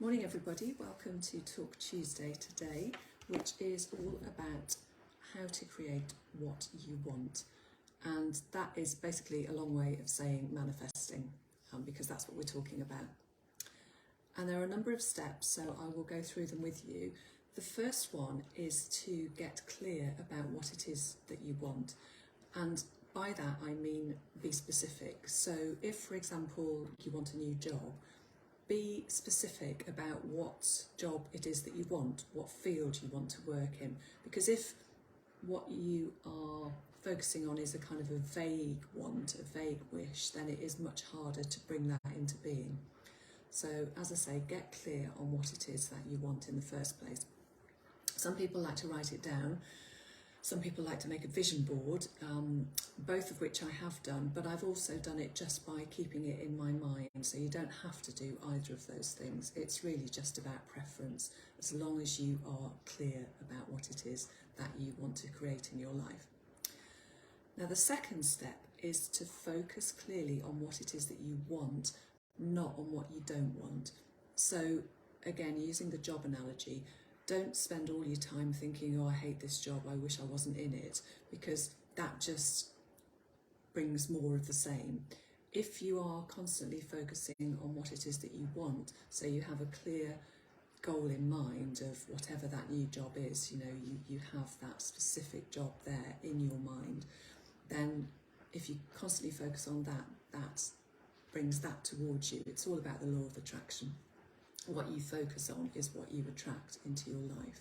Morning everybody, welcome to Talk Tuesday today, which is all about how to create what you want. And that is basically a long way of saying manifesting, because that's what we're talking about. And there are a number of steps, so I will go through them with you. The first one is to get clear about what it is that you want. And by that I mean be specific. So if, for example, you want a new job, be specific about what job it is that you want, what field you want to work in. Because if what you are focusing on is a kind of a vague want, a vague wish, then it is much harder to bring that into being. So, as I say, get clear on what it is that you want in the first place. Some people like to write it down. Some people like to make a vision board, both of which I have done, but I've also done it just by keeping it in my mind. So you don't have to do either of those things. It's really just about preference, as long as you are clear about what it is that you want to create in your life. Now, the second step is to focus clearly on what it is that you want, not on what you don't want. So again, using the job analogy, don't spend all your time thinking, oh, I hate this job, I wish I wasn't in it, because that just brings more of the same. If you are constantly focusing on what it is that you want, so you have a clear goal in mind of whatever that new job is, you have that specific job there in your mind, then if you constantly focus on that, that brings that towards you. It's all about the law of attraction. What you focus on is what you attract into your life.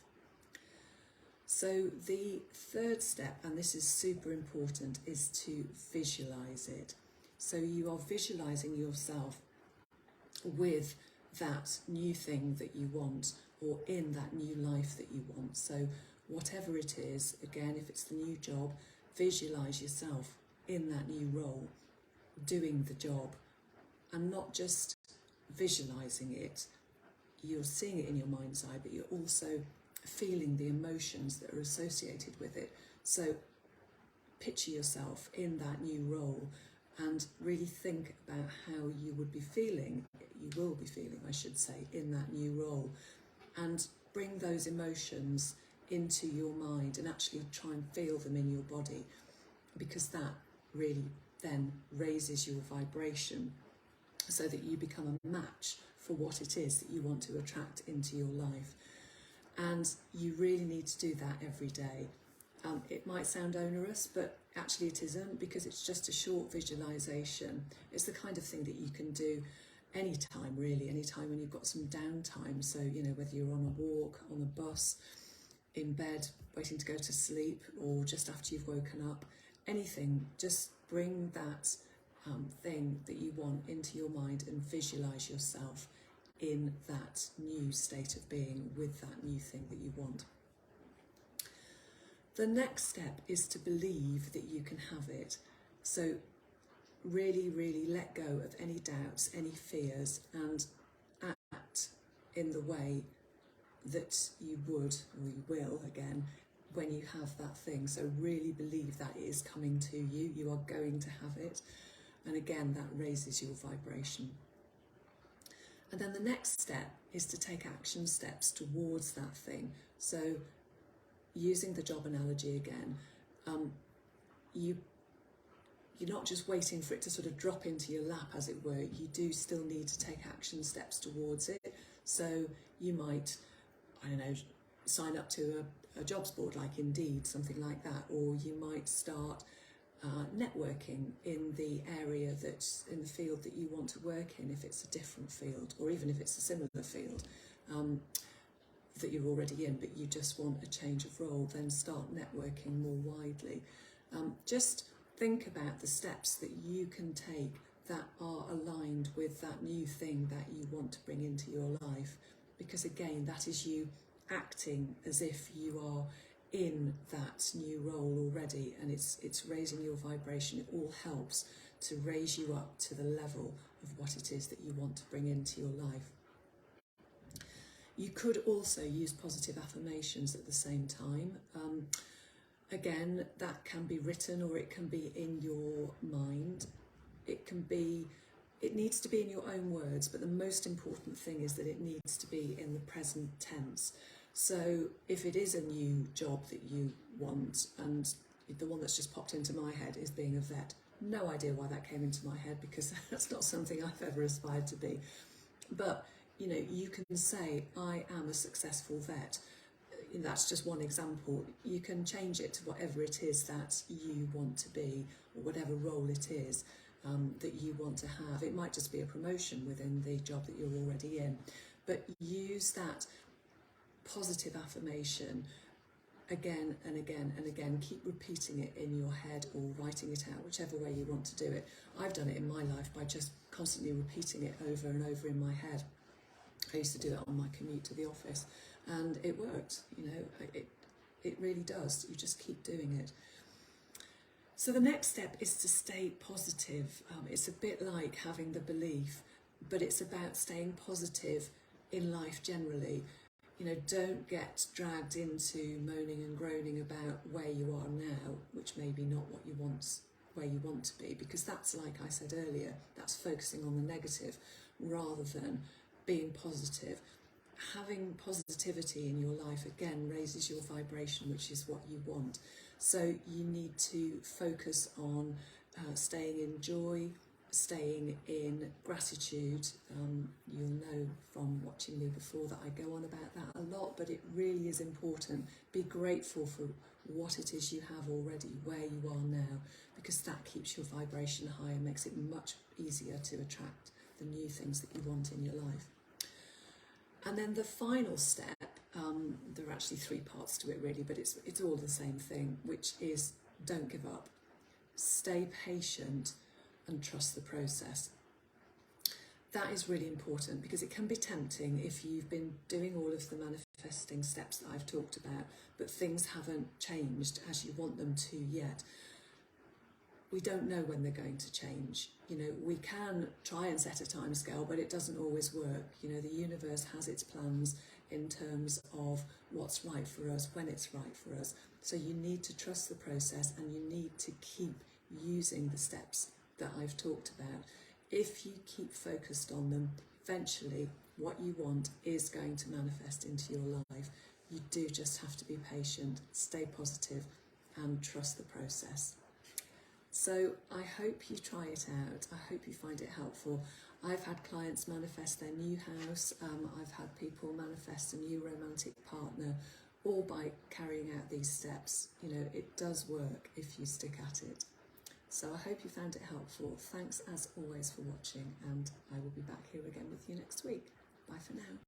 So the third step, and this is super important, is to visualize it. So you are visualizing yourself with that new thing that you want, or in that new life that you want. So whatever it is, again, if it's the new job, visualize yourself in that new role, doing the job, and not just visualizing it. You're seeing it in your mind's eye, but you're also feeling the emotions that are associated with it. So picture yourself in that new role and really think about how you would be feeling, you will be feeling, I should say, in that new role. And bring those emotions into your mind and actually try and feel them in your body, because that really then raises your vibration so that you become a match for what it is that you want to attract into your life. And you really need to do that every day. It might sound onerous, but actually it isn't, because it's just a short visualization. It's the kind of thing that you can do anytime, really, anytime when you've got some downtime. So, whether you're on a walk, on a bus, in bed, waiting to go to sleep, or just after you've woken up, anything, just bring that thing that you want into your mind and visualize yourself in that new state of being with that new thing that you want. The next step is to believe that you can have it. So really, really let go of any doubts, any fears, and act in the way that you would, or you will again, when you have that thing. So really believe that it is coming to you, you are going to have it. And again, that raises your vibration. And then the next step is to take action steps towards that thing. So using the job analogy again, you're not just waiting for it to sort of drop into your lap, as it were. You do still need to take action steps towards it. So you might, sign up to a jobs board like Indeed, something like that, or you might start networking in the area that's in the field that you want to work in, if it's a different field, or even if it's a similar field that you're already in, but you just want a change of role, then start networking more widely. Just think about the steps that you can take that are aligned with that new thing that you want to bring into your life, because again, that is you acting as if you are in that new role already, and it's raising your vibration. It all helps to raise you up to the level of what it is that you want to bring into your life. You could also use positive affirmations at the same time. Again, that can be written or it can be in your mind. It can be it needs to be in your own words, but the most important thing is that it needs to be in the present tense. So if it is a new job that you want, and the one that's just popped into my head is being a vet, no idea why that came into my head, because that's not something I've ever aspired to be. But you know, you can say, I am a successful vet. That's just one example. You can change it to whatever it is that you want to be, or whatever role it is that you want to have. It might just be a promotion within the job that you're already in, but use that positive affirmation again and again and again. Keep repeating it in your head or writing it out, whichever way you want to do it. I've done it in my life by just constantly repeating it over and over in my head. I used to do it on my commute to the office, and it worked. You know, it really does. You just keep doing it. So the next step is to stay positive. It's a bit like having the belief, but it's about staying positive in life generally. You know, don't get dragged into moaning and groaning about where you are now, which may be not what you want, where you want to be, because that's, like I said earlier, that's focusing on the negative rather than being positive. Having positivity in your life again raises your vibration, which is what you want. So you need to focus on staying in joy, staying in gratitude. You'll know from watching me before that I go on about that a lot, but it really is important. Be grateful for what it is you have already, where you are now, because that keeps your vibration high and makes it much easier to attract the new things that you want in your life. And then the final step, there are actually 3 parts to it really, but it's all the same thing, which is don't give up. Stay patient and trust the process. That is really important, because it can be tempting if you've been doing all of the manifesting steps that I've talked about, but things haven't changed as you want them to yet. We don't know when they're going to change. You know, we can try and set a time scale, but it doesn't always work. You know, the universe has its plans in terms of what's right for us, when it's right for us. So you need to trust the process, and you need to keep using the steps that I've talked about. If you keep focused on them, eventually what you want is going to manifest into your life. You do just have to be patient, stay positive, and trust the process. So I hope you try it out. I hope you find it helpful. I've had clients manifest their new house. I've had people manifest a new romantic partner, all by carrying out these steps. You know, it does work if you stick at it. So I hope you found it helpful. Thanks as always for watching, and I will be back here again with you next week. Bye for now.